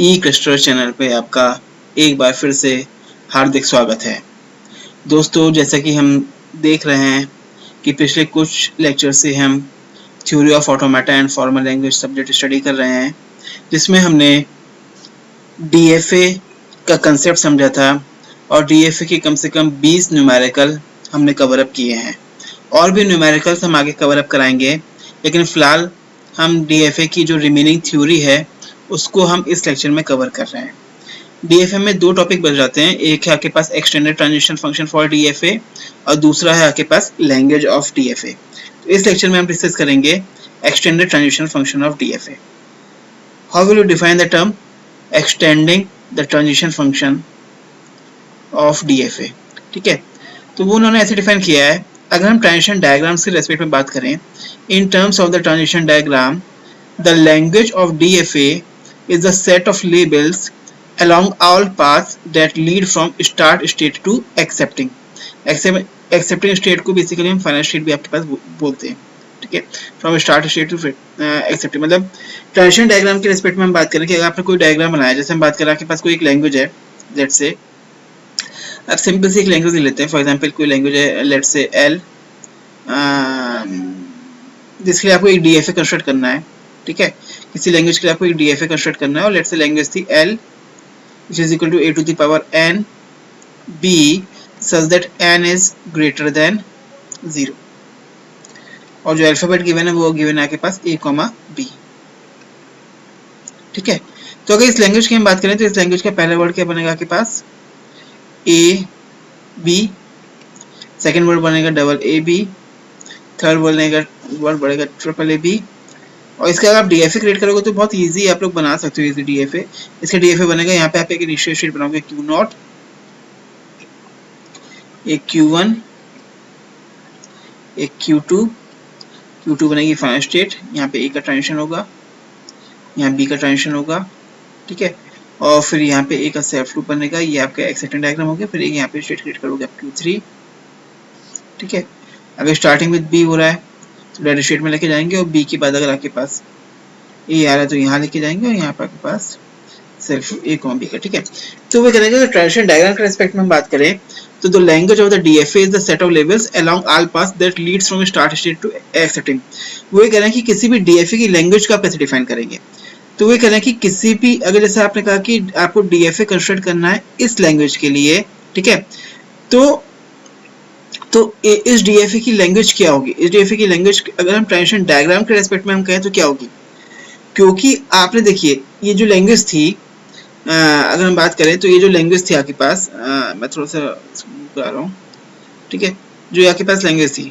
ई cluster channel पे आपका एक बार फिर से हार्दिक स्वागत है। दोस्तों, जैसा कि हम देख रहे हैं कि पिछले कुछ लेक्चर से हम theory of automata and formal language subject study कर रहे हैं, जिसमें हमने डीएफए का कंसेप्ट समझा था और डीएफए के कम से कम 20 न्यूमेरिकल हमने कवर अप किए हैं। और भी न्यूमेरिकल्स हम आगे कवर अप कराएंगे, लेकिन फिलहाल हम डीएफए की जो रिमेनिंग थ्योरी है उसको हम इस लेक्चर में कवर कर रहे हैं। डीएफए में दो टॉपिक बच जाते हैं, एक है आपके पास extended transition function for DFA और दूसरा है आपके पास लैंग्वेज ऑफ डीएफए। तो इस लेक्चर में हम डिस्कस करेंगे extended transition function of DFA. How will you define the term extending the transition function of DFA? ठीक है, तो वो उन्होंने ऐसे डिफाइन किया है। अगर हम ट्रांजिशन डायग्राम्स के रेस्पेक्ट में बात करें, in terms of the transition diagram, the language of DFA is the set of labels along all paths that lead from start state to accepting. Accepting state को basically हम final state भी आपके पास बोलते हैं। ठीक है, from start state to accepting. मतलब ट्रांजिशन डायग्राम के रेस्पेक्ट में हम बात करें कि अगर आपने कोई डायग्राम बनाया, जैसे हम बात करें आपके पास कोई एक लैंग्वेज है, लेट्स से अब सिंपल सी एक लैंग्वेज लेते हैं। फॉर एग्जांपल कोई लैंग्वेज है, लेट्स से एल, जिसके लिए आपको एक डीएफए कंस्ट्रक्ट करना है। ठीक है, किसी लैंग्वेज के लिए आपको एक डीएफए कंस्ट्रक्ट करना है और let's say language the L which is equal to a to the power n b such that n is greater than 0, और जो अल्फाबेट गिवन है वो गिवन है आपके पास a, b। ठीक है, तो अगर इस लैंग्वेज की हम बात करें तो इस लैंग्वेज का पहला वर्ड क्या बनेगा आपके पास a b, सेकेंड वर्ड बनेगा double a b, third word बनेगा ट्रिपल a b। और इसका अगर आप डीएफए क्रिएट करोगे तो बहुत इजी आप लोग बना सकते हो इजी डीएफए। इसका डीएफए बनेगा, यहाँ पे आप एक इनिशियल स्टेट बनाओगे क्यू नॉट, एक क्यू1, एक क्यू2 बनेगी फाइनल स्टेट। यहाँ पे ए का ट्रांजिशन होगा, यहाँ बी का ट्रांजिशन होगा। ठीक है, और फिर यहाँ पे ए का सेल्फ लूप बनेगा, ये आपका एक्सेप्टेंट डायग्राम हो गया। फिर यहाँ पे स्टेट क्रिएट करोगे आप क्यू3। ठीक है, अगर स्टार्टिंग विद बी हो रहा है तो डेटा स्टेट में लेके जाएंगे, और बी के बाद अगर आपके पास ए आ रहा है तो यहाँ लेके जाएंगे, और यहाँ पर आपके पास सेल्फ ए कॉम बी का। ठीक है, तो वो करेंगे ट्रांजिशन डायग्राम के रेस्पेक्ट में हम बात करें तो the language of the DFA is the set of labels along all paths that leads from start state to accepting. वो ये कह रहे हैं कि किसी भी डीएफए की लैंग्वेज को आप कैसे डिफाइन करेंगे। तो वो कह रहे हैं कि किसी भी, अगर जैसे आपने कहा कि आपको डीएफए कंस्ट्रक्ट करना है इस लैंग्वेज के लिए, ठीक है, तो इस डीएफए की लैंग्वेज क्या होगी? इस डीएफए की लैंग्वेज अगर हम ट्रांजिशन डायग्राम के रेस्पेक्ट में हम कहें तो क्या होगी? क्योंकि आपने देखिए ये जो लैंग्वेज थी, अगर हम बात करें तो ये जो लैंग्वेज थी आपके पास, मैं थोड़ा सा बता रहा हूँ। ठीक है, जो आपके पास लैंग्वेज थी,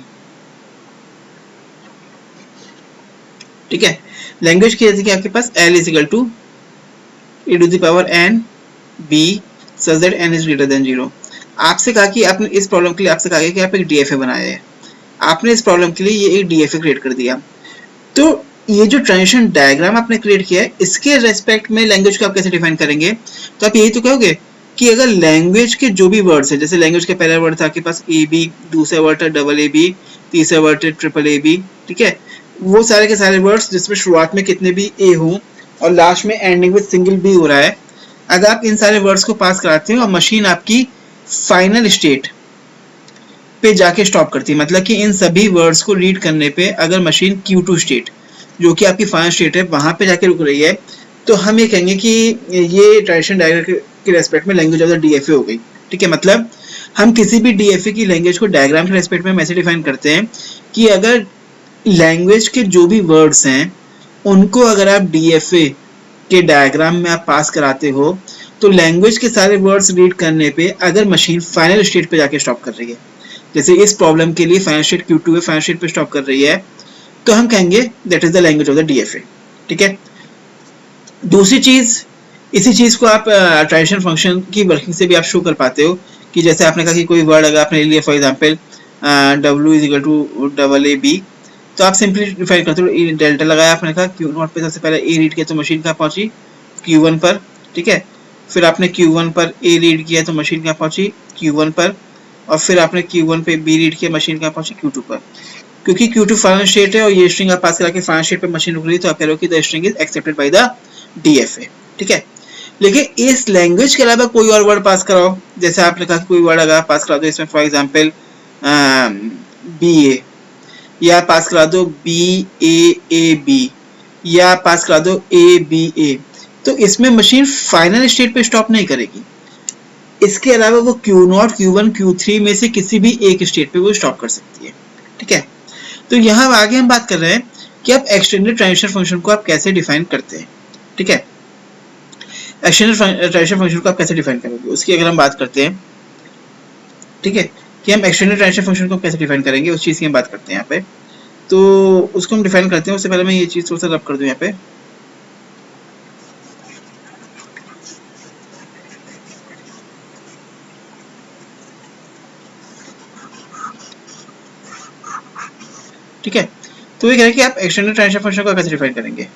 ठीक है, लैंग्वेज की जैसे कि आपके पास l is equal to e to the power n b such that n is greater than 0। आपसे कहा कि आपने इस प्रॉब्लम के लिए आपसे कहा कि आप एक डीएफए बनाया है, आपने इस प्रॉब्लम के लिए ये एक डीएफए क्रिएट कर दिया। तो ये जो ट्रांजिशन डायग्राम आपने क्रिएट किया है इसके रेस्पेक्ट में लैंग्वेज को आप कैसे डिफाइन करेंगे? तो आप यही तो कहोगे कि अगर लैंग्वेज के जो भी वर्ड्स है, जैसे लैंग्वेज का पहला वर्ड था आपके पास ए बी, दूसरा वर्ड था डबल ए बी, तीसरा वर्ड था ट्रिपल ए बी। ठीक है, वो सारे के सारे वर्ड्स जिसमें शुरुआत में कितने भी ए हों और लास्ट में एंडिंग विद सिंगल बी हो रहा है, अगर आप इन सारे वर्ड्स को पास कराते हो और मशीन आपकी फाइनल स्टेट पे जाके स्टॉप करती है, मतलब कि इन सभी वर्ड्स को रीड करने पे अगर मशीन Q2 स्टेट जो कि आपकी फाइनल स्टेट है वहां पे जाके रुक रही है, तो हम ये कहेंगे कि ये ट्रांजिशन डायग्राम के रेस्पेक्ट में लैंग्वेज ऑफ द डीएफए हो गई। ठीक है, मतलब हम किसी भी डीएफए की लैंग्वेज को डायग्राम के रेस्पेक्ट में हम ऐसे डिफाइन करते हैं कि अगर लैंग्वेज के जो भी वर्ड्स हैं उनको अगर आप डीएफए के डायग्राम में आप पास कराते हो तो लैंग्वेज के सारे वर्ड्स रीड करने पे अगर मशीन फाइनल स्टेट पे जाके स्टॉप कर रही है, जैसे इस प्रॉब्लम के लिए फाइनल स्टेट Q2 है, फाइनल स्टेट पे स्टॉप कर रही है, तो हम कहेंगे that is the language of the DFA. ठीक है, दूसरी चीज, इसी चीज को आप ट्रांजिशन फंक्शन की वर्किंग से भी आप शो कर पाते हो कि जैसे आपने कहा कि कोई वर्ड अगर आपने ले लिया, for example w is equal to double A B, तो आप सिंपली डिफाइन करते हो, डेल्टा लगाया, आपने कहा क्यू नॉट पे सबसे पहले ए रीड किया तो मशीन कहाँ पहुंची? Q1 पर। ठीक है, फिर आपने Q1 पर ए रीड किया तो मशीन कहाँ पहुंची? Q1 पर, और फिर आपने Q1 पे बी रीड किया, मशीन कहाँ पहुंची? Q2 पर। क्योंकि Q2 फाइनल स्टेट है और ये स्ट्रिंग आप पास करा के फाइनल स्टेट पे मशीन रुक रही है, तो आप कह रहे हो कि the string is accepted by the DFA. ठीक है, लेकिन इस लैंग्वेज के अलावा कोई और वर्ड पास कराओ, जैसे आपने कहा कोई वर्ड अगर पास करा दो इसमें फॉर एग्जांपल BA, या पास करा दो BAAB, या पास करा दो ABA, तो इसमें मशीन फाइनल स्टेट पे स्टॉप नहीं करेगी। इसके अलावा वो Q0, Q1, Q3 में से किसी भी एक स्टेट पे वो स्टॉप कर सकती है। ठीक है, तो यहाँ आगे हम बात कर रहे हैं कि आप एक्सटेंडेड ट्रांजिशन फंक्शन को आप कैसे डिफाइन करते हैं। ठीक है, एक्सटेंडेड ट्रांजिशन फंक्शन को आप कैसे डिफाइन करेंगे उसकी अगर हम बात करते हैं, ठीक है, कि हम एक्सटेंडेड ट्रांजिशन फंक्शन को कैसे डिफाइन करेंगे उस चीज़ की हम बात करते हैं यहाँ पे। तो उसको हम डिफाइन करते हैं, उससे पहले मैं ये चीज़ थोड़ा सा रब कर दूँ यहाँ पे। ठीक है, तो ये कह रहा है कि आप एक्सटेंडेड ट्रांजिशन फंक्शन को कैसे डिफाइन करेंगे।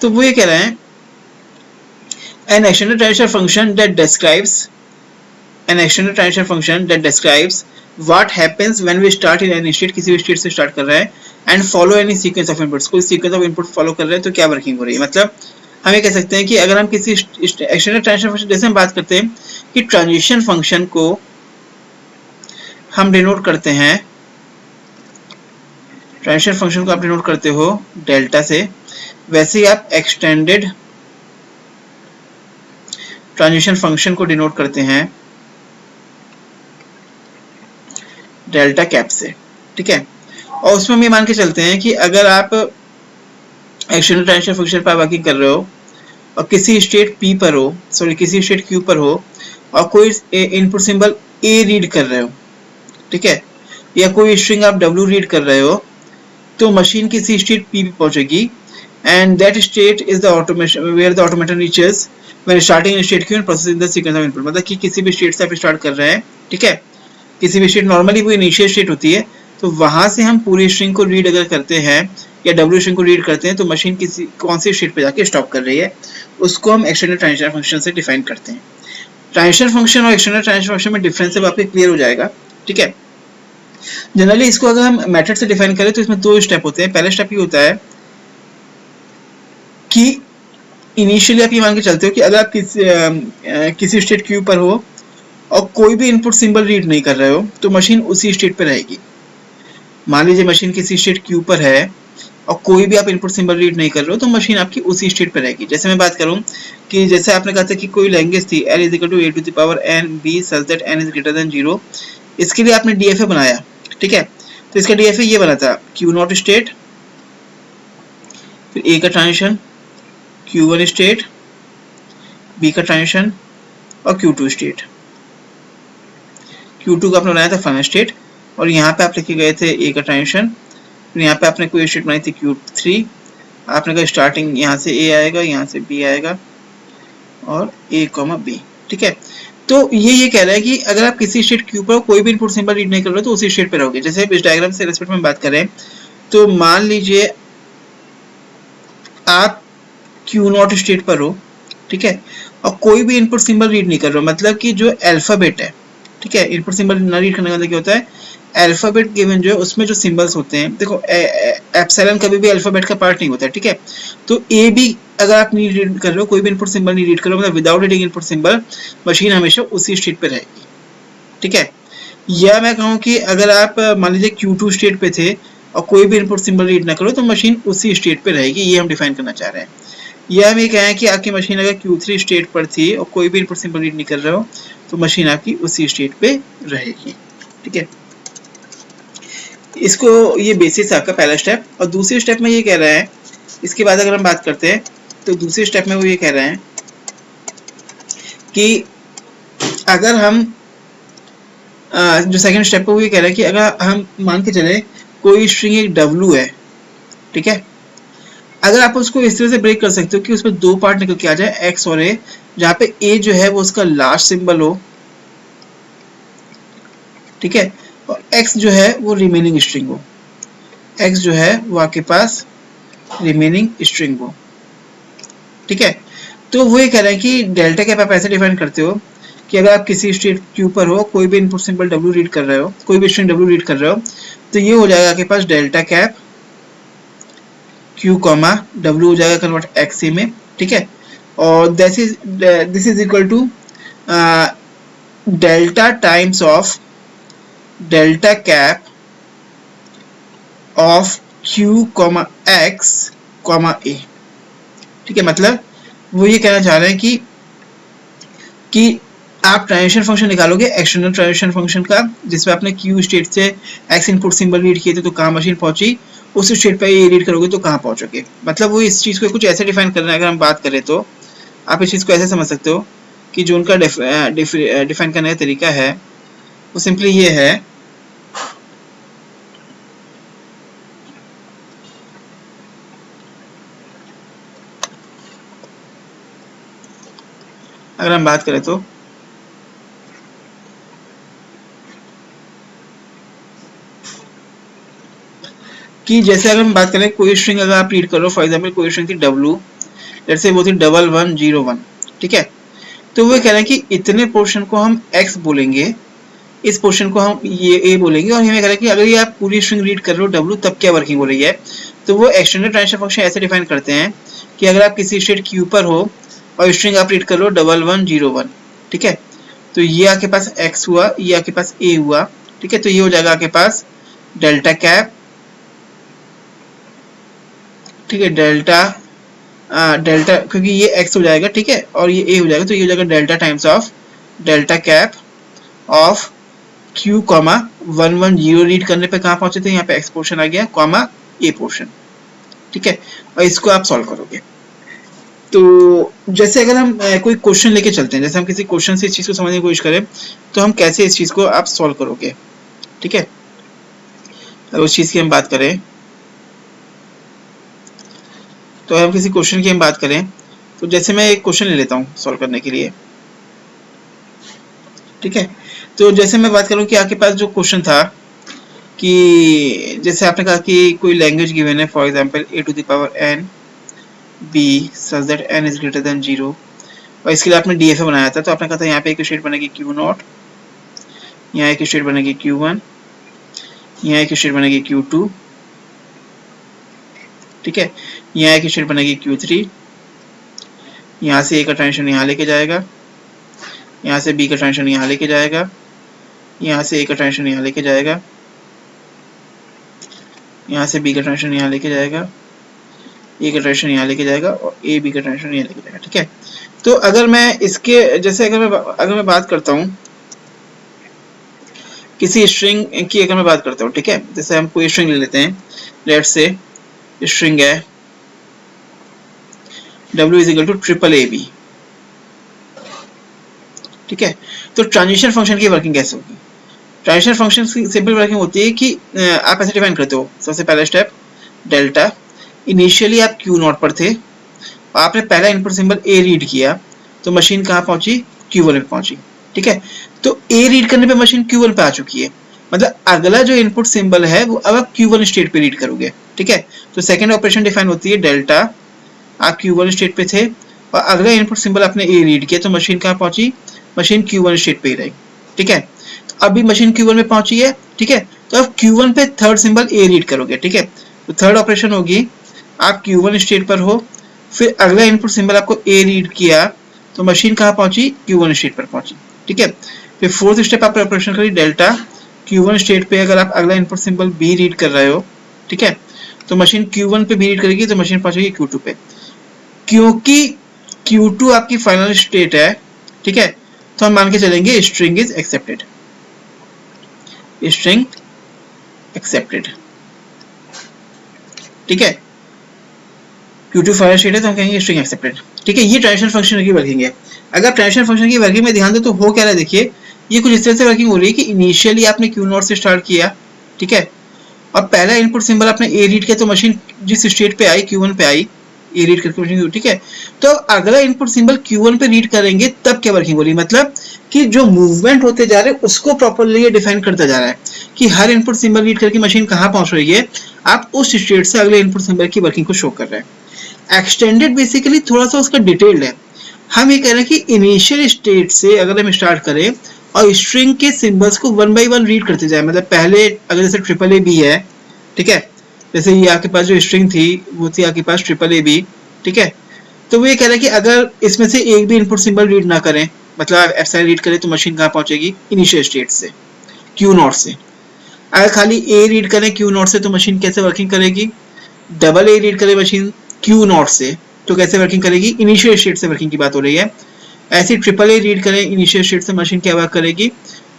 तो वो ये कह रहे हैं an extended transition function that describes what happens when we start in any state, किसी भी स्टेट से स्टार्ट कर रहा है, and follow any sequence of inputs, कोई sequence of input follow कर रहे हैं तो क्या वर्किंग हो रही है। मतलब हम ये कह सकते हैं कि अगर हम किसी एक्सटेंडेड ट्रांजिशन फंक्शन, जैसे हम बात करते हैं कि ट्रांजिशन फंक्शन को हम डिनोट करते हैं, ट्रांजिशन फंक्शन को आप डिनोट करते हो डेल्टा से, वैसे ही आप एक्सटेंडेड ट्रांजिशन फंक्शन को डिनोट करते हैं डेल्टा कैप से। ठीक है, और उसमें हम ये मान के चलते हैं कि अगर आप एक्सटेंडेड ट्रांजिशन फंक्शन पर वर्किंग कर रहे हो और किसी स्टेट P पर हो, सॉरी किसी स्टेट Q पर हो, और कोई इनपुट सिंबल A रीड कर रहे हो, ठीक है, या कोई स्ट्रिंग आप W रीड कर रहे हो, तो मशीन किसी स्टेट P पे पहुंचेगी, and that state is the automation where the automaton reaches when starting in state Q and processing the sequence of input। मतलब कि किसी भी स्टेट से आप स्टार्ट कर रहे हैं, ठीक है, किसी भी स्टेट, नॉर्मली वो इनिशियल स्टेट होती है, तो वहां से हम पूरी स्ट्रिंग को रीड अगर करते हैं या W स्ट्रिंग को रीड करते हैं तो मशीन किसी कौन सी स्टेट पे जाके स्टॉप कर रही है, उसको हम एक्सटेंडेड ट्रांजिशन फंक्शन से डिफाइन करते हैं। ट्रांजिशन फंक्शन और एक्सटेंडेड ट्रांजिशन फंक्शन में डिफरेंस अब आपको क्लियर हो जाएगा। ठीक है, जनरली इसको अगर हम मेथड से डिफाइन करें तो इसमें दो स्टेप होते हैं। पहला स्टेप ये होता है कि इनिशियली आप ये मान के चलते हो कि अगर आप किसी स्टेट Q पर हो और कोई भी इनपुट सिंबल रीड नहीं कर रहे हो तो मशीन उसी स्टेट पे रहेगी। मान लीजिए मशीन किसी स्टेट Q पर है और कोई भी आप इनपुट सिंबल रीड नहीं कर रहे हो तो मशीन आपकी उसी स्टेट पे रहेगी। जैसे मैं बात करूं कि जैसे आपने कहा था कि कोई लैंग्वेज थी L = a⁴n b such that n > 0, इसके लिए आपने DFA बनाया। ठीक है, तो इसका DFA ये बना था Q0 स्टेट, फिर A का ट्रांजिशन, Q1 स्टेट, B का ट्रांजिशन और Q2 स्टेट। Q2 का आपने बनाया था फाइनल स्टेट, और यहाँ पे आप लिखे गए थे A का ट्रांजिशन, फिर यहाँ पे आपने कोई स्टेट बनाई थी Q3, आपने कहा स्टार्टिंग यहाँ से A आएगा, यहाँ से B आएगा और A, B। ठीक है, तो ये कह रहा है कि अगर आप किसी स्टेट Q पर कोई भी इनपुट सिंबल रीड नहीं कर रहे हो तो उसी स्टेट पे रहोगे। जैसे इस डायग्राम से रेस्पेक्ट में बात करें तो मान लीजिए आप Q0 स्टेट पर हो, ठीक है, और कोई भी इनपुट सिंबल रीड नहीं कर रहे हो, मतलब कि जो अल्फाबेट है, ठीक है, इनपुट सिंबल ना रीड करने का मतलब क्या होता है, अल्फाबेट गिवन जो है उसमें जो सिंबल्स होते हैं, देखो एप्सिलॉन कभी भी अल्फाबेट का पार्ट नहीं होता है। ठीक है, तो ए भी अगर आप नहीं रीड कर रहे हो, कोई भी इनपुट सिंबल नहीं रीड कर रहे हो, मतलब without reading input symbol machine हमेशा उसी स्टेट पे रहेगी। ठीक है, या मैं कहूँ कि अगर आप मान लीजिए Q2 स्टेट पे थे और कोई भी इनपुट सिंबल रीड ना करो तो मशीन उसी स्टेट पे रहेगी, ये हम डिफाइन करना चाह रहे हैं। या हम ये कहें कि आपकी मशीन अगर Q3 स्टेट पर थी और कोई भी इनपुट सिंबल रीड नहीं कर रहे हो तो मशीन आपकी उसी स्टेट पे रहेगी। ठीक है, इसको ये बेसिस आपका पहला स्टेप। और दूसरे स्टेप में ये कह रहा है, इसके बाद अगर हम बात करते हैं तो दूसरे स्टेप में वो ये कह रहे हैं कि अगर हम जो सेकंड स्टेप है वो ये कह रहा है कि अगर हम मान के चले कोई स्ट्रिंग एक W है, ठीक है, अगर आप उसको इस तरह से ब्रेक कर सकते हो कि उसमें दो पार्ट निकल के आ जाए X और A, जहाँ पे A जो है वो उसका लास्ट सिंबल हो, ठीक है, और X जो है वो रिमेनिंग स्ट्रिंग हो, X जो है वो आपके पास रिमेनिंग स्ट्रिंग हो। ठीक है, तो वो ये कह रहे हैं कि डेल्टा कैप आप ऐसे डिफाइन करते हो कि अगर आप किसी स्टेट Q पर हो, कोई भी इनपुट सिंबल W रीड कर रहे हो, कोई भी स्ट्रिंग W रीड कर रहे हो, तो ये हो जाएगा आपके पास डेल्टा कैप Q, W हो जाएगा कन्वर्ट XA में। ठीक है, और this is equal to delta times of delta cap of q comma x comma a। ठीक है, मतलब वो ये कहना चाह रहे हैं कि आप ट्रांजिशन फंक्शन निकालोगे एक्सटर्नल ट्रांजिशन फंक्शन का, जिसमें आपने q स्टेट से x इनपुट सिंबल रीड किए थे तो कहाँ मशीन पहुंची, उस स्टेट पे ये रीड करोगे तो कहाँ पहुंचोगे। मतलब वो इस चीज को कुछ ऐसे डिफाइन कर रहे हैं। अगर हम बात करें तो आप इस चीज को ऐसे समझ सकते हो कि जो उनका डिफाइन करने का तरीका है वो सिंपली ये है, अगर हम बात करें तो कि जैसे अगर हम बात करें कोई स्ट्रिंग अगर आप रीड करो, फॉर एग्जांपल कोई स्ट्रिंग थी w, जैसे वो थी 1101, ठीक है, तो वो कह रहे हैं कि इतने पोर्शन को हम x बोलेंगे, इस पोर्शन को हम ये a बोलेंगे, और हमें कह रहा है कि अगर ये आप पूरी स्ट्रिंग रीड कर रहे हो w तब क्या वर्किंग हो रही है। तो वो एक्सटेंडेड ट्रांजिशन फंक्शन ऐसे डिफाइन करते हैं कि अगर आप किसी स्टेट q पर हो और स्ट्रिंग आप रीड कर लो 1101, ठीक है, तो ये आपके पास x हुआ, ये आपके पास a हुआ, ठीक है, तो ये हो जाएगा आपके पास डेल्टा कैप, ठीक है, डेल्टा डेल्टा, क्योंकि ये x हो जाएगा, ठीक है, और ये a हो जाएगा, तो ये हो जाएगा delta times of delta cap of q comma 110 read करने पे कहाँ पहुंचे थे, यहाँ पे x पोर्शन आ गया कॉमा a पोर्शन, ठीक है, और इसको आप सॉल्व करोगे। तो जैसे अगर हम कोई क्वेश्चन लेके चलते हैं, जैसे हम किसी क्वेश्चन से इस चीज को समझने की कोशिश करें तो हम कैसे इस चीज को आप सॉल्व करोगे, ठीक है। अगर उस चीज की हम बात करें तो हम किसी क्वेश्चन की हम बात करें तो जैसे मैं एक क्वेश्चन ले लेता हूँ सॉल्व करने के लिए, ठीक है। तो जैसे मैं बात करूँ कि आपके पास जो क्वेश्चन था कि जैसे आपने कहा कि कोई लैंग्वेज गिवन है, for example a to the power n b such that n is greater than 0, और इसके लिए आपने डीएफए बनाया था। तो आपने कहा था यहाँ पे एक स्टेट बनेगी q0, यहाँ एक स्टेट बनेगी q1, यहाँ एक स्टेट बनेगी q2, ठीक है, यहाँ एक स्टेट बनेगी q3, यहाँ से a का ट्रांजिशन यहाँ लेके जाएगा, यहाँ से b का ट्रांजिशन यहाँ लेके जाएगा, यहाँ से a का ट्रांजिशन यहाँ लेके जाएगा, यहाँ से b का ट्रांजिशन यहाँ लेके जाएगा, a का ट्रांजिशन यहाँ लेके जाएगा, और a b का ट्रांजिशन यहाँ लेके जाएगा, ठीक है। तो अगर मैं इसके जैसे अगर मैं बात करता हूँ किसी स्ट्रिंग की, अगर मैं बात करता हूँ, ठीक है, जैसे हम कोई स्ट्रिंग ले लेते हैं, लेट्स से स्ट्रिंग है w is equal to triple A B, ठीक है। तो ट्रांजिशन फंक्शन की वर्किंग कैसे होगी? ट्रांजिशन फंक्शन की सिंपल वर्किंग होती है कि आप ऐसे डिफाइन करते हो, सबसे पहला स्टेप डेल्टा, इनिशियली आप क्यू नॉट पर थे, आपने पहला इनपुट सिंबल ए रीड किया तो मशीन कहाँ पहुंची, Q1 पे पहुंची, ठीक है। तो ए रीड करने पे मशीन Q1 पे आ चुकी है, मतलब अगला जो इनपुट सिंबल है वो अब आप Q1 स्टेट पे रीड करोगे, ठीक है। तो सेकंड ऑपरेशन डिफाइन होती है डेल्टा, आप Q1 स्टेट पे थे और अगला इनपुट सिंबल आपने ए रीड किया तो मशीन कहाँ पहुंची, मशीन Q1 स्टेट पे ही रही, ठीक है। तो अभी मशीन Q1 में पहुंची है, ठीक है, तो अब Q1 पे थर्ड सिंबल ए रीड करोगे, ठीक है। तो थर्ड ऑपरेशन होगी, आप Q1 स्टेट पर हो, फिर अगला इनपुट सिंबल आपको ए रीड किया तो मशीन कहाँ पहुंची, Q1 स्टेट पर पहुंची, ठीक है। फिर फोर्थ स्टेप आपने ऑपरेशन करी डेल्टा, Q1 स्टेट पे अगर आप अगला इनपुट सिंबल बी रीड कर रहे हो, ठीक है, तो मशीन Q1 पे बी रीड करेगी तो मशीन पहुंचेगी Q2 पे। क्योंकि Q2 आपकी फाइनल स्टेट है, ठीक है, तो हम मान के चलेंगे string is accepted, string accepted, ठीक है। Q2 फाइनल स्टेट है तो हम कहेंगे स्ट्रिंग एक्सेप्टेड, ठीक है। ये ट्रांजिशन फंक्शन की वर्किंग है। अगर ट्रांजिशन फंक्शन की वर्किंग में ध्यान दे तो हो क्या रहा है, देखिए ये कुछ इस तरह से वर्किंग हो रही है कि इनिशियली आपने Q0 से स्टार्ट किया, ठीक है, और पहला इनपुट सिंबल आपने ए रीड किया तो मशीन जिस स्टेट पे आई Q1 पे आई, ए रीड करके मशीन, ठीक है। तो अगला इनपुट सिंबल Q1 पे रीड करेंगे तब क्या वर्किंग हो रही है, मतलब कि जो मूवमेंट होते जा रहे हैं उसको प्रॉपर्ली डिफाइन करता जा रहा है कि हर इनपुट सिंबल रीड करके मशीन कहाँ पहुंच रही है, आप उस स्टेट से अगले इनपुट सिंबल की वर्किंग को शो कर रहे हैं। एक्सटेंडेड बेसिकली थोड़ा सा उसका डिटेल्ड है। हम ये कह रहे हैं कि इनिशियल स्टेट से अगर हम स्टार्ट करें और स्ट्रिंग के सिंबल्स को वन बाय वन रीड करते जाए, मतलब पहले अगर जैसे ट्रिपल ए बी है, ठीक है, जैसे ये आपके पास जो स्ट्रिंग थी वो थी आपके पास ट्रिपल ए बी, ठीक है, तो वो ये कह रहा है कि अगर इसमें से एक भी इनपुट सिंबल रीड ना करें, मतलब एप्सिलॉन रीड करे, तो मशीन कहाँ पहुंचेगी? इनिशियल स्टेट से, क्यू नॉट से। अगर खाली ए रीड करें क्यू नॉट से तो मशीन कैसे वर्किंग करेगी? डबल ए रीड करे मशीन क्यू नॉट से तो कैसे वर्किंग करेगी? इनिशियल स्टेट से वर्किंग की बात हो रही है। ऐसे ट्रिपल ए रीड करें इनिशियल स्टेट से, मशीन क्या वर्क करेगी?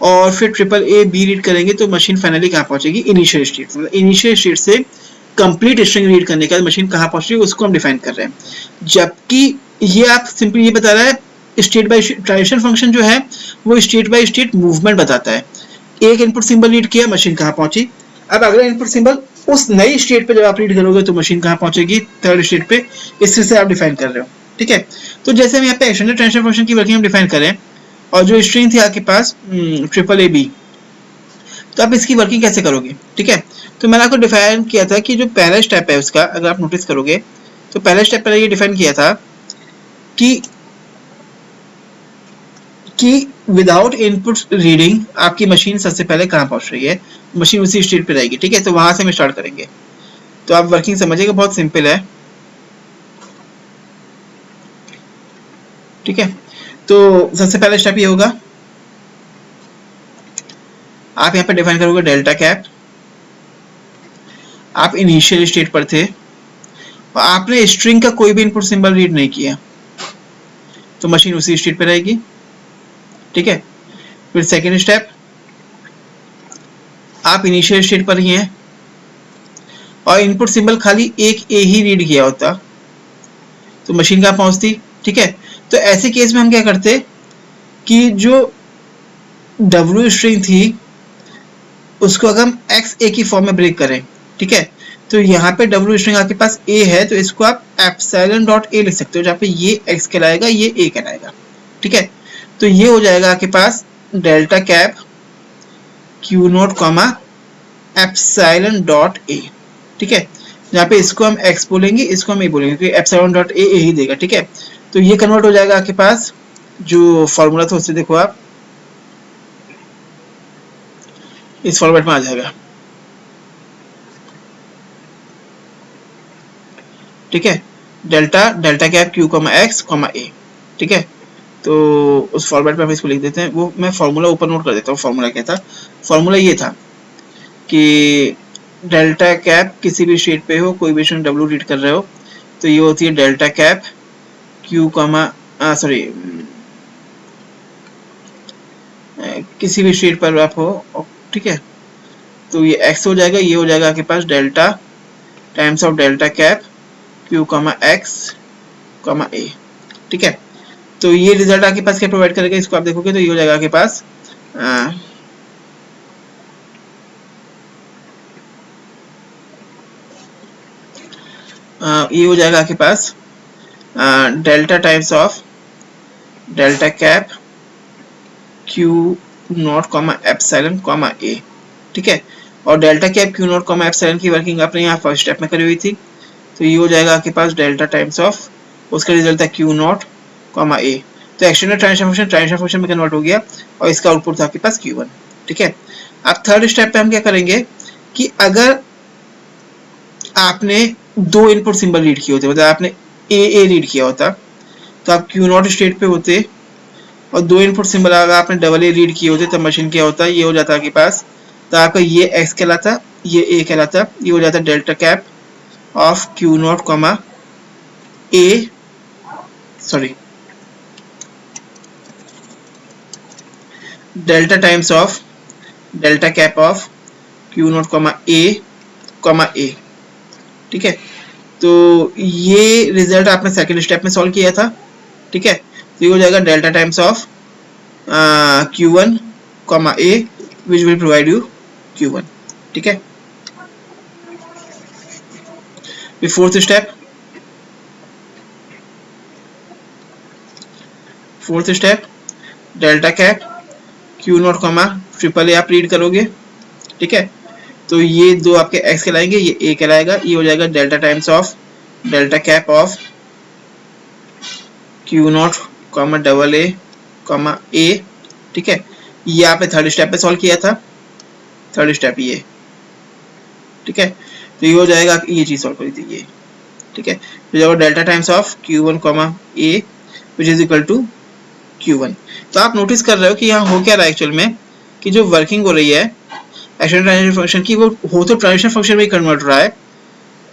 और फिर ट्रिपल ए बी रीड करेंगे तो मशीन फाइनली कहाँ पहुंचेगी? इनिशियल स्टेट से। मतलब इनिशियल स्टेट से कंप्लीट स्ट्रिंग रीड करने के बाद मशीन कहाँ पहुंच रही है उसको हम डिफाइन कर रहे हैं। जबकि ये आप सिंपली ये बता रहा है, स्टेट बाय ट्रांजिशन फंक्शन जो है वो स्टेट बाय स्टेट मूवमेंट बताता है। एक इनपुट सिंबल रीड किया, मशीन कहाँ पहुंची। अब अगला इनपुट सिंबल उस नई स्टेट पे जब आप रीड करोगे तो मशीन कहाँ पहुंचेगी? थर्ड स्टेट पे। इस तरह से आप डिफाइन कर रहे हो, ठीक है। तो जैसे हम यहाँ पे एक्सटेंडेड ट्रांजिशन फंक्शन की वर्किंग हम डिफाइन करें, और जो स्ट्रिंग थी आपके पास ट्रिपल ए बी, तो आप इसकी वर्किंग कैसे करोगे? ठीक है, तो मैंने आपको डिफाइन किया था कि जो पहला स्टेप है उसका, अगर आप नोटिस करोगे तो पहला स्टेप पहले ये डिफाइन किया था कि विदाउट इनपुट रीडिंग आपकी मशीन सबसे पहले कहाँ पहुंच रही है? मशीन उसी स्टेट पे रहेगी, ठीक है। तो वहां से हम स्टार्ट करेंगे, तो आप वर्किंग समझिएगा, बहुत सिंपल है, ठीक है। तो सबसे पहला स्टेप ये होगा, आप यहाँ पे डिफाइन करोगे डेल्टा कैप। आप इनिशियल स्टेट पर थे और आपने स्ट्रिंग का कोई भी इनपुट सिंबल रीड नहीं किया, तो मशीन उसी स्टेट पे रहेगी, ठीक है। फिर सेकेंड स्टेप, आप इनिशियल स्टेट पर ही हैं और इनपुट सिंबल खाली एक ए ही रीड किया होता, तो मशीन कहाँ पहुंचती, ठीक है। तो ऐसे केस में हम क्या करते कि जो W स्ट्रिंग थी उसको अगर हम एक्स ए की फॉर्म में ब्रेक करें, ठीक है, तो यहाँ पे W स्ट्रिंग आपके पास ए है, तो इसको आप एप्सिलॉन डॉट ए लिख सकते हो, जहाँ पे ये एक्स कहलाएगा, ये ए कहलाएगा, ठीक है। तो ये हो जाएगा आपके पास delta cap Q nought comma epsilon dot A, ठीक है। यहाँ पे इसको हम एक्स बोलेंगे, इसको हम ए बोलेंगे, क्योंकि एप्सिलॉन डॉट ए ही देगा, ठीक है। तो ये कन्वर्ट हो जाएगा आपके पास, जो फॉर्मूला था उससे देखो आप, इस फॉर्मेट में आ जाएगा, ठीक है। Delta cap Q comma X comma A, ठीक है। तो उस फॉर्मेट में हम इसको लिख देते हैं। वो मैं फॉर्मूला ऊपर नोट कर देता हूँ। फॉर्मूला क्या था? फॉर्मूला ये था कि डेल्टा कैप किसी भी स्टेट पे हो, कोई भी स्ट्रिंग डब्ल्यू रीड कर रहे हो, तो ये होती है डेल्टा कैप क्यू कॉमा किसी भी स्टेट पर आप हो, ठीक है। तो ये एक्स हो जाएगा, ये हो जाएगा आपके पास delta times of delta cap Q comma X comma A, ठीक है। तो ये रिजल्ट आपके पास क्या प्रोवाइड करेगा? इसको आप देखोगे तो ये हो जाएगा आपके पास ये हो जाएगा आपके पास delta times of delta cap Q nought comma epsilon comma A, ठीक है। और delta cap Q nought comma epsilon की वर्किंग आपने यहाँ फर्स्ट स्टेप में करी हुई थी, तो ये हो जाएगा आपके पास डेल्टा टाइम्स ऑफ, उसका रिजल्ट था क्यू नॉट कॉमा ए। तो एक्सटेंडेड ट्रांजिशन फंक्शन में कन्वर्ट हो गया और इसका आउटपुट था आपके पास Q1, ठीक है। अब थर्ड स्टेप पे हम क्या करेंगे कि अगर आपने दो इनपुट सिंबल रीड किए होते, मतलब आपने ए रीड किया होता, तो आप Q0 स्टेट पे होते, और दो इनपुट सिंबल अगर आपने डबल ए रीड किए होते, तब मशीन क्या होता, ये हो जाता आपके पास, तो आपका ये एक्स कहलाता, ये ए कहलाता, ये हो जाता delta cap of Q0 comma A, sorry delta times of delta cap of Q0 comma A, ठीक है। तो ये रिजल्ट आपने सेकंड स्टेप में सॉल्व किया था, ठीक है। तो ये हो जाएगा delta times of Q1 comma A which will provide you Q1, ठीक है। फिर fourth step delta cap Q0 comma triple A आप रीड करोगे, ठीक है। तो ये दो आपके x कहलाएंगे, ये a कहलाएगा, ये हो जाएगा delta times of delta cap of Q0 comma double A comma A, ठीक है। ये आपने थर्ड स्टेप पे सॉल्व किया था, थर्ड स्टेप ये, ठीक है। तो ये हो जाएगा, ये चीज सॉल्व करी थी ये, ठीक है, तो जाओ delta times of Q1 comma A which is equal to Q1। तो आप नोटिस कर रहे हो कि यहाँ हो क्या रहा है एक्चुअल में, कि जो वर्किंग हो रही है एक्सटेंडेड ट्रांजिशन फंक्शन की, वो हो तो ट्रांजिशन फंक्शन में कन्वर्ट हो रहा है,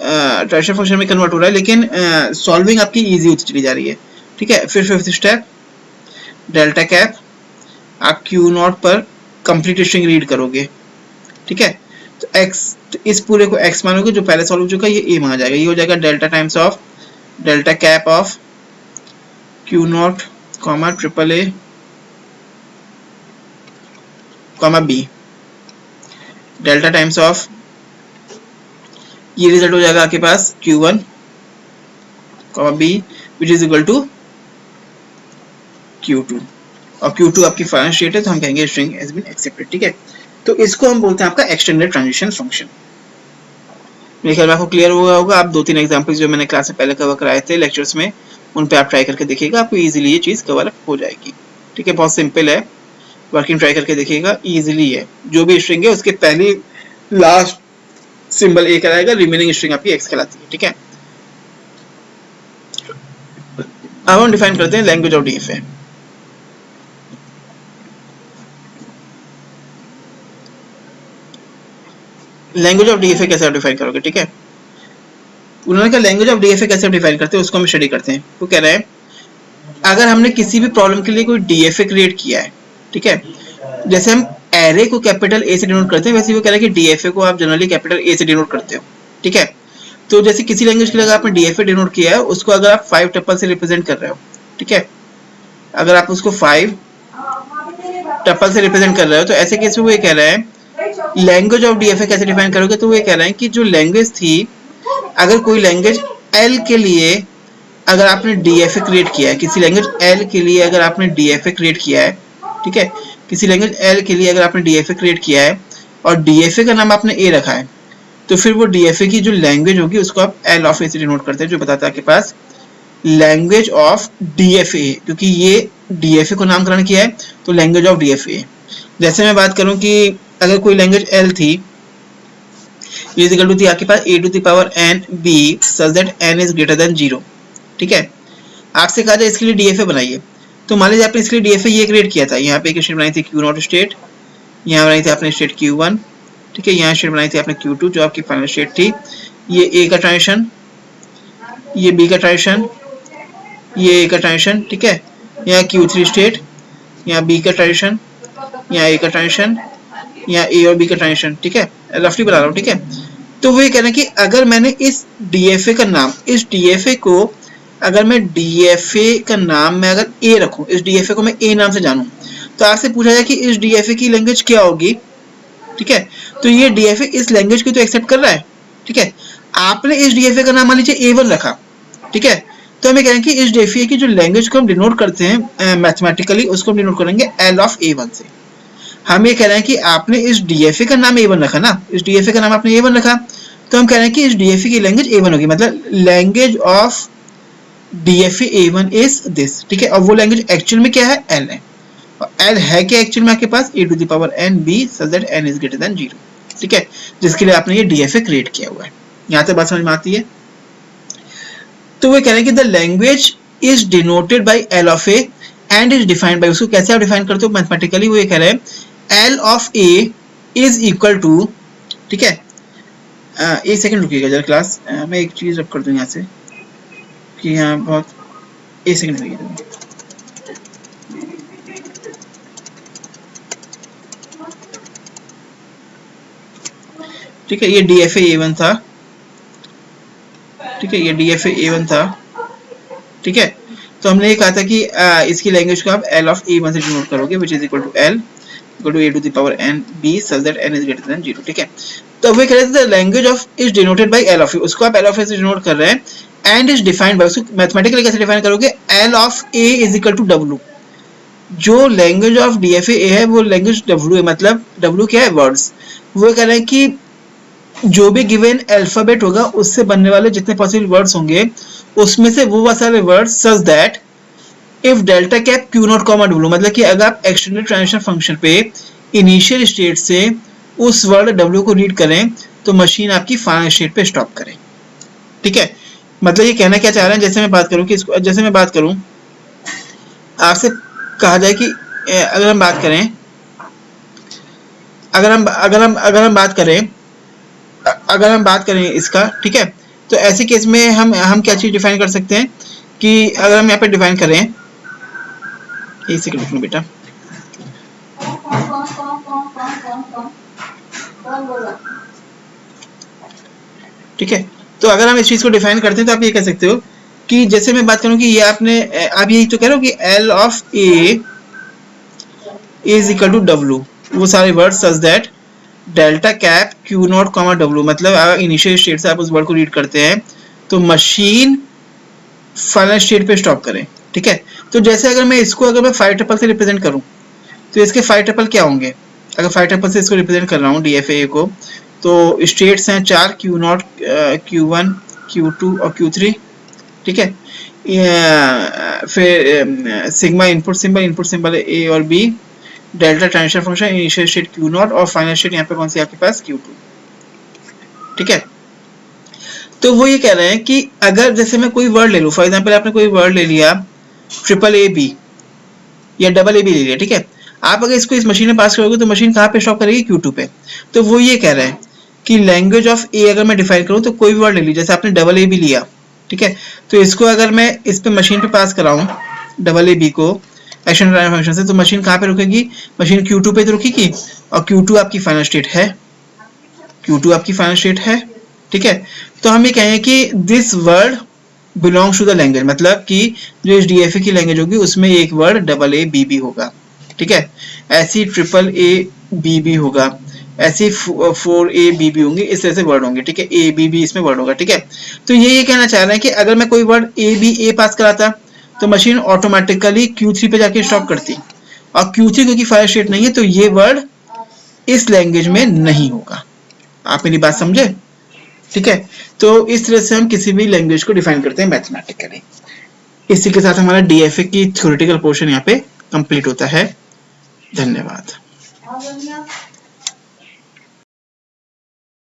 ट्रांजिशन फंक्शन में कन्वर्ट हो रहा है, लेकिन सॉल्विंग आपकी इजी होती चली जा रही है। ठीक है, फिर फिफ्थ स्टेप डेल्टा कैप, आप Q0 पर कंप्लीट स्ट्रिंग रीड करोगे। ठीक है, तो x, तो इस पूरे को x मानोगे, जो पहले सॉल्व हो चुका है ये a माना जाएगा, ये हो जाएगा delta times of delta cap of Q0 comma triple a comma b, delta times of, ये रिजल्ट हो जाएगा आपके पास Q1 comma b which is equal to Q2, और Q2 आपकी फाइनल स्टेट है, तो हम कहेंगे स्ट्रिंग हैज बीन एक्सेप्टेड। ठीक है, तो इसको हम बोलते हैं आपका एक्सटेंडेड ट्रांजिशन फंक्शन। मेरे ख्याल में आपको क्लियर हुआ होगा। आप 2-3 एग्जांपल्स जो मैंने क्लास में पहले कवर कराए थे लेक्चर्स में, उन पे आप ट्राई करके देखिएगा, आपको इजीली ये चीज़ कवर अप हो जाएगी। ठीक है, बहुत सिंपल है, वर्किंग ट्राई करके देखिएगा, इजीली है। जो भी स्ट्रिंग है उसके पहले लास्ट सिंबल ए कहलाएगा, रिमेनिंग स्ट्रिंग आपकी एक्स कहलाती है। ठीक है, अब हम डिफाइन करते हैं language of DFA. Language of DFA कैसे आप डिफाइन करोगे? ठीक है, उन्होंने कहा लैंग्वेज ऑफ डीएफए कैसे आप डिफाइन करते हैं, उसको हम स्टडी करते हैं। वो कह रहे हैं अगर हमने किसी भी प्रॉब्लम के लिए कोई डीएफए क्रिएट किया है, ठीक है, जैसे हम एरे को कैपिटल ए से डिनोट करते हैं, वैसे वो कह रहा है कि डीएफए को आप जनरली कैपिटल ए से डिनोट करते हो। ठीक है, तो जैसे किसी लैंग्वेज के लिए अगर आपने डीएफए डिनोट किया है, उसको अगर आप 5 टपल से रिप्रेजेंट कर रहे हो, ठीक है, अगर आप उसको 5 टपल से रिप्रेजेंट कर रहे हो, तो ऐसे केस में वो ये कह रहा है लैंग्वेज ऑफ डीएफए कैसे डिफाइन करोगे, तो वो ये कह रहे हैं कि जो लैंग्वेज थी, अगर कोई लैंग्वेज एल के लिए अगर आपने डीएफए क्रिएट किया है, किसी लैंग्वेज एल के लिए अगर आपने डीएफए क्रिएट किया है, ठीक है, किसी लैंग्वेज एल के लिए अगर आपने डीएफए क्रिएट किया है और डीएफए का नाम आपने ए रखा है, तो फिर वो डीएफए की जो लैंग्वेज होगी उसको आप एल ऑफ ए से डिनोट करते हैं, जो बताता है आपके पास लैंग्वेज ऑफ डीएफए, क्योंकि ये डीएफए को नामकरण किया है, तो लैंग्वेज ऑफ डीएफए। जैसे मैं बात करूं कि अगर कोई language L the, is equal to the आपके पास a to the power n b such that n is greater than 0। ठीक है, आपसे कहा जाए इसके लिए डीएफए बनाइए, तो मान लीजिए आपने इसके लिए डीएफए ये क्रिएट किया था, यहाँ पे एक स्टेट बनाई थी Q0 स्टेट, यहाँ बनाई थी आपने स्टेट Q1, ठीक है, यहाँ स्टेट बनाई थी आपने Q2 जो आपकी फाइनल स्टेट थी, ये ए का ट्रांजिशन, ये बी का ट्रांजिशन, ये ए का ट्रांजिशन, ठीक है, यहाँ Q3 स्टेट, यहाँ बी का ट्रांजिशन, यहाँ ए का ट्रांजिशन, यहाँ ए और बी का ट्रांजिशन। ठीक है, रफली बना रहा हूँ। ठीक है, तो वो ये कह रहे हैं कि अगर मैंने इस डीएफए का नाम, इस डीएफए को अगर मैं डीएफए का नाम में अगर ए रखूं, इस डीएफए को मैं ए नाम से जानूं, तो आपसे पूछा जाए कि इस डीएफए की लैंग्वेज क्या होगी। ठीक है, तो ये डीएफए इस लैंग्वेज को तो एक्सेप्ट कर रहा है। ठीक है, आपने इस डीएफए का नाम मान लीजिए A1 रखा। ठीक है, तो हमें कह रहे हैं कि इस डीएफए की जो लैंग्वेज को हम डिनोट करते हैं मैथमेटिकली, उसको हम डिनोट करेंगे एल ऑफ A1 से। हम ये कह रहे हैं कि आपने इस डीएफए का नाम A1 रखा ना, इस डीएफए का नाम आपने A1 रखा, तो हम कह रहे हैं कि इस डीएफए की लैंग्वेज A1 होगी, मतलब language of DFA A1 is this. ठीक है, और वो लैंग्वेज एक्चुअल में क्या है, एल है, और एल है क्या एक्चुअल में आपके पास a to the power n b such that n is greater than 0। ठीक है, जिसके लिए आपने ये डीएफए क्रिएट किया हुआ है। यहाँ तक बात समझ में आती है? तो वो कह रहे हैं कि the language is denoted by L of A and is defined by, उसको कैसे आप डिफाइन करते हो मैथमेटिकली, वो ये कह रहे हैं L of A is equal to, ठीक है, एक सेकंड रुकिएगा जरा क्लास, मैं एक चीज रख कर दूं यहाँ से कि यहाँ बहुत, एक सेकंड रुकिएगा। ठीक है, ये डीएफए A1 था। ठीक है, ये डीएफए A1 था। ठीक है, तो हमने ये कहा था कि इसकी लैंग्वेज को आप एल ऑफ A1 से डिनोट करोगे, which is equal to L equal to a to the power n b such that n is greater than 0। ठीक है, तो वे कह रहे थे language of is denoted by L of A, उसको आप एल ऑफ ए से डिनोट कर रहे हैं, एंड इज डिफाइंड बाय, उसको मैथमेटिकली कैसे डिफाइन करोगे, L of A is equal to w। जो लैंग्वेज ऑफ डीएफए ए है वो लैंग्वेज w है, मतलब w क्या है, वर्ड्स। वो कह रहे हैं कि जो भी गिवन अल्फाबेट होगा उससे बनने वाले जितने पॉसिबल वर्ड्स होंगे, उसमें से वो सारे words such that if delta cap Q0 comma W, मतलब कि अगर आप एक्सटेंडेड ट्रांजिशन फंक्शन पे इनिशियल स्टेट से उस वर्ड W को रीड करें, तो मशीन आपकी फाइनल स्टेट पे स्टॉप करे। ठीक है, मतलब ये कहना क्या चाह रहे हैं, जैसे मैं बात करूं कि इसको, जैसे मैं बात करूं आपसे कहा जाए कि अगर हम बात करें, अगर हम बात करें इसका, ठीक है, तो ऐसे केस में हम क्या चीज डिफाइन कर सकते हैं कि अगर हम यहाँ पे डिफाइन करें, एक सेकंड रुकना बेटा, ठीक है, तो अगर हम इस चीज को डिफाइन करते हैं तो आप ये कह सकते हो कि जैसे मैं बात करूं कि ये आपने, आप यही तो कह रहे हो कि L of A is equal to W, वो सारे word such that delta cap Q naught comma W, मतलब अगर इनिशियल स्टेट से आप उस वर्ड को रीड करते हैं तो मशीन फाइनल स्टेट पे स्टॉप करें, ठीक है। तो जैसे अगर मैं इसको, अगर मैं 5 ट्रिपल से रिप्रेजेंट करूं तो इसके 5 ट्रिपल क्या होंगे, अगर 5 ट्रिपल से इसको रिप्रेजेंट कर रहा हूँ DFA को, तो स्टेट्स हैं 4, Q नॉट, Q1, Q2 और Q3, ठीक है। फिर सिग्मा इनपुट सिंबल है A और B, delta transition function, initial state Q not और फाइनल स्टेट यहाँ पे कौन सी आपके पास Q2, ठीक है। तो वो ये कह रहे हैं कि अगर जैसे मैं कोई वर्ड ले लूँ, फॉर एग्जाम्पल आपने कोई वर्ड ले लिया ट्रिपल ए बी या डबल ए बी ले लिया, ठीक है, आप अगर इसको इस मशीन में पास करोगे तो मशीन कहाँ पे स्टॉप करेगी, Q2 पे। तो वो ये कह रहे हैं कि लैंग्वेज ऑफ ए अगर मैं डिफाइन करूँ तो कोई भी वर्ड ले ली, जैसे आपने डबल ए बी लिया, ठीक है, तो इसको अगर मैं इस पे मशीन पे पास कराऊँ डबल ए बी को एक्शन फंक्शन से, तो मशीन कहाँ पे रुकेगी, मशीन Q2 पे तो रुकेगी, और Q2 आपकी फाइनल स्टेट है, Q2 आपकी फाइनल स्टेट है, ठीक है। तो हम ये कहेंगे कि this word belongs to the language, मतलब कि जो इस DFA की लैंग्वेज होगी उसमें एक वर्ड डबल ए बी भी होगा, ठीक है, ऐसी ट्रिपल ए बी भी होगा, ऐसी 4A B भी होंगे, इस तरह से वर्ड होंगे, ठीक है, A B भी इसमें वर्ड होगा, ठीक है। तो ये कहना चाह रहे हैं कि अगर मैं कोई वर्ड A B A पास कराता तो मशीन ऑटोमेटिकली Q3 पे जाके स्टॉप करती, और Q3 क्योंकि फाइनल स्टेट नहीं है तो ये वर्ड इस लैंग्वेज में नहीं होगा। आप मेरी बात समझे, ठीक है। तो इस तरह से हम किसी भी लैंग्वेज को डिफाइन करते हैं मैथमेटिकली। इसी के साथ हमारा DFA की थ्योरेटिकल पोर्शन यहाँ पे कंप्लीट होता है। धन्यवाद।